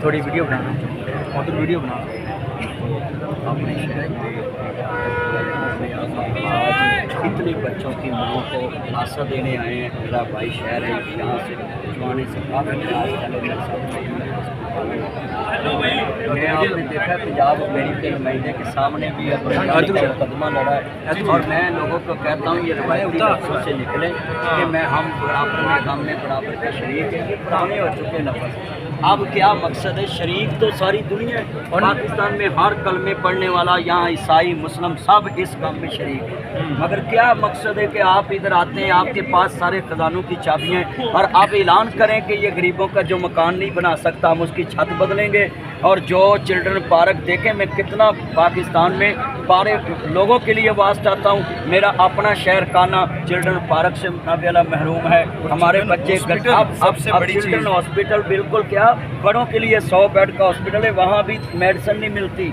تھوڑی ویڈیو بنانا ادھر ویڈیو بنانا اتنے بچوں کی ماں کو دلاسا دینے آئے ہیں. میرا بھائی شہر ہے یہاں سے جوانے سے کافی میں آپ نے دیکھا پنجاب میڈیکل نمائندے کے سامنے بھی اپنے مقدمہ لڑا ہے اور میں لوگوں کو کہتا ہوں یہ روایتی لفظوں سے نکلے کہ ہم برابر میں غم میں برابر کے شریک ہیں. یہ پرانے ہو چکے لفظ. اب کیا مقصد ہے؟ شریک تو ساری دنیا ہے. پاکستان میں ہر کلمے پڑھنے والا یہاں عیسائی مسلم سب اس کام میں شریک ہے. مگر کیا مقصد ہے کہ آپ ادھر آتے ہیں آپ کے پاس سارے خزانوں کی چابیاں ہیں اور آپ اعلان کریں کہ یہ غریبوں کا جو مکان نہیں بنا سکتا ہم اس کی چھت بدلیں گے. اور جو چلڈرن پارک دیکھیں میں کتنا پاکستان میں پارے لوگوں کے لیے آواز چاہتا ہوں. میرا اپنا شہر کانا چلڈرن پارک سے نابیلا محروم ہے. ہمارے بچے چلڈرن ہاسپٹل بالکل کیا بڑوں کے لیے 100 بیڈ کا ہاسپٹل ہے وہاں بھی میڈیسن نہیں ملتی.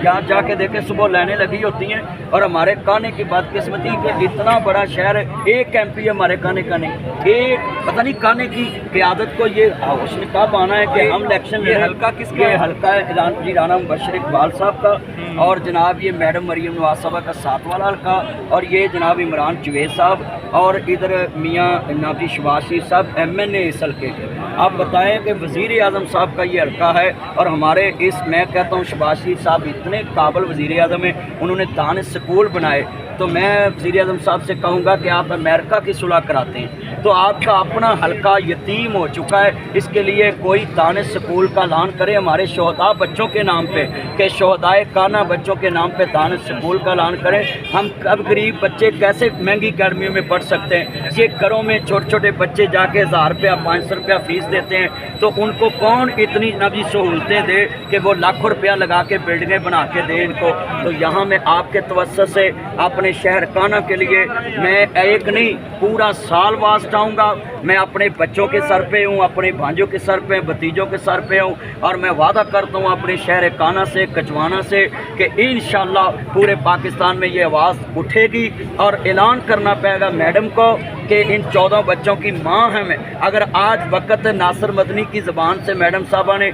یہاں جا کے دیکھیں صبح لائنیں لگی ہوتی ہیں. اور ہمارے کانے کی بدقسمتی کہ اتنا بڑا شہر ہے ایک ایم پی ہمارے کانے کا نہیں. ایک پتہ نہیں کانے کی قیادت کو یہ اس نے کب آنا ہے کہ ہم الیکشن لے. حلقہ کس کا حلقہ ہے؟ رانا مبشر اقبال صاحب کا اور جناب یہ میڈم مریم نواز صاحبہ کا 7 والا حلقہ اور یہ جناب عمران جوید صاحب اور ادھر میاں نافی شہباز شریف صاحب MNA اس حلقے کے. آپ بتائیں کہ وزیر اعظم صاحب کا یہ حلقہ ہے اور ہمارے اس میں کہتا ہوں شہباز شریف صاحب اتنے قابل وزیر اعظم ہیں. انہوں نے دانش سکول بنائے. تو میں وزیر اعظم صاحب سے کہوں گا کہ آپ امریکہ کی صلح کراتے ہیں تو آپ کا اپنا حلقہ یتیم ہو چکا ہے. اس کے لیے کوئی دانش سکول کا اعلان کرے ہمارے شہداء بچوں کے نام پہ کہ شہدائے کانا بچوں کے نام پہ دانش سکول کا اعلان کریں. ہم اب غریب بچے کیسے مہنگی اکیڈمیوں میں پڑھ سکتے ہیں؟ یہ گھروں میں چھوٹے چھوٹے بچے جا کے 1000 روپیہ 500 روپیہ فیس دیتے ہیں تو ان کو کون اتنی نبی سہولتیں دے کہ وہ لاکھوں روپیہ لگا کے بلڈنگیں بنا کے دیں ان کو. تو یہاں میں آپ کے توسط سے اپنے شہر کانا کے لیے میں ایک نہیں پورا سال واسطہ آؤں گا. میں اپنے بچوں کے سر پہ ہوں اپنے بھانجوں کے سر پہ بھتیجوں کے سر پہ ہوں اور میں وعدہ کرتا ہوں اپنے شہر کانا سے کچوانا سے کہ انشاءاللہ پورے پاکستان میں یہ آواز اٹھے گی اور اعلان کرنا پڑے گا میڈم کو کہ ان 14 بچوں کی ماں ہیں میں. اگر آج وقت ناصر مدنی کی زبان سے میڈم صاحبہ نے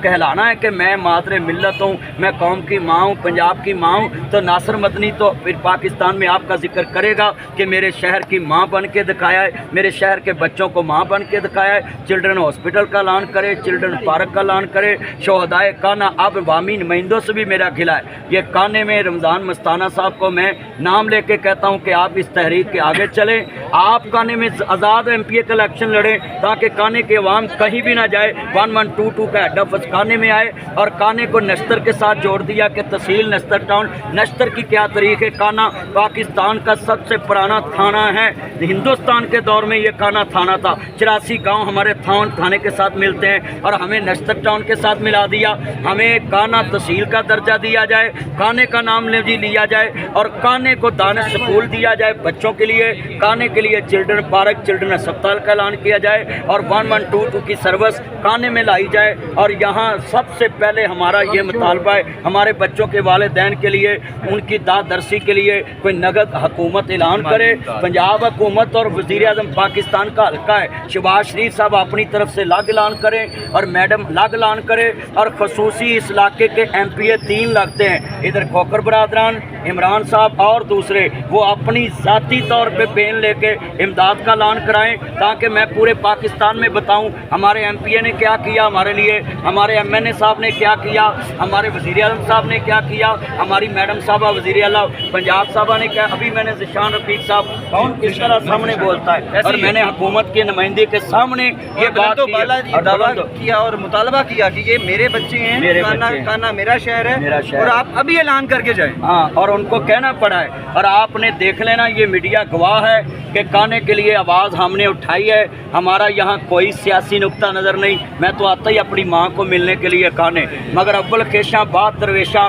کہلانا ہے کہ میں مادر ملت ہوں میں قوم کی ماں ہوں پنجاب کی ماں ہوں تو ناصر مدنی تو پھر پاکستان میں آپ کا ذکر کرے گا کہ میرے شہر کی ماں بن کے دکھایا ہے میرے شہر کے بچوں کو ماں بن کے دکھایا ہے. چلڈرن ہاسپٹل کا اعلان کرے چلڈرن پارک کا اعلان کرے. شہدائے کانا اب عوامی نمائندوں سے بھی میرا کھلا ہے. یہ کانے میں رمضان مستانہ صاحب کو میں نام لے کے کہتا ہوں کہ آپ اس تحریک کے آگے چلیں. آپ کانے میں آزاد MPA کا الیکشن لڑیں تاکہ کانے کے عوام کہیں بھی نہ جائے. 1122 کا ہیڈ آفس کانے میں آئے اور کانے کو نشتر کے ساتھ جوڑ دیا کہ تحصیل نشتر ٹاؤن. نشتر کی کیا تاریخ ہے؟ کانا پاکستان کا سب سے پرانا تھانہ ہے. ہندوستان کے دور میں یہ کانا تھانہ تھا. 84 گاؤں ہمارے تھانے کے ساتھ ملتے ہیں اور ہمیں نشتر ٹاؤن کے ساتھ ملا دیا. ہمیں کانا تحصیل کا درجہ دیا جائے کانے کا نام لیا جائے اور کانے کو دانش سکول دیا جائے بچوں کے لیے. کانے کے لیے چلڈرن پارک چلڈرن ہسپتال کا اعلان کیا جائے اور 1122 کی سروس کانے میں لائی جائے. اور یہاں سب سے پہلے ہمارا یہ مطالبہ ہے ہمارے بچوں کے والدین کے لیے ان کی داد درسی کے لیے کوئی نقد حکومت اعلان کرے. پنجاب حکومت اور وزیر اعظم پاکستان کا حلقہ ہے شہباز شریف صاحب اپنی طرف سے لاگ اعلان کریں اور میڈم لاگ اعلان کرے اور خصوصی اس علاقے کے MPA 3 لگتے ہیں ادھر کھوکر برادران عمران صاحب اور دوسرے وہ اپنی ذاتی طور پہ پین لے کے امداد کا اعلان کرائیں تاکہ میں پورے پاکستان میں بتاؤں ہمارے MPA نے کیا کیا ہمارے لیے ہمارے MNA صاحب نے کیا کیا ہمارے وزیر اعظم صاحب نے کیا کیا ہماری میڈم صاحبہ وزیر اعلیٰ پنجاب صاحبہ نے کیا. ابھی میں نے ذیشان رفیق صاحب کون کس طرح سامنے بولتا ہے اور میں نے حکومت کے نمائندے کے سامنے یہ بات کیا اور مطالبہ کیا کہ یہ میرے بچے ہیں کانا میرا شہر ہے اور آپ ابھی اعلان کر کے جائیں. ہاں اور ان کو کہنا پڑا ہے اور آپ نے دیکھ لینا یہ میڈیا گواہ ہے کہ کانے کے لیے آواز ہم نے اٹھائی ہے. ہمارا یہاں کوئی سیاسی نقطہ نظر نہیں. میں تو آتا ہی اپنی ماں کو ملنے کے لیے کانے مگر اول خیشاں بات درویشاں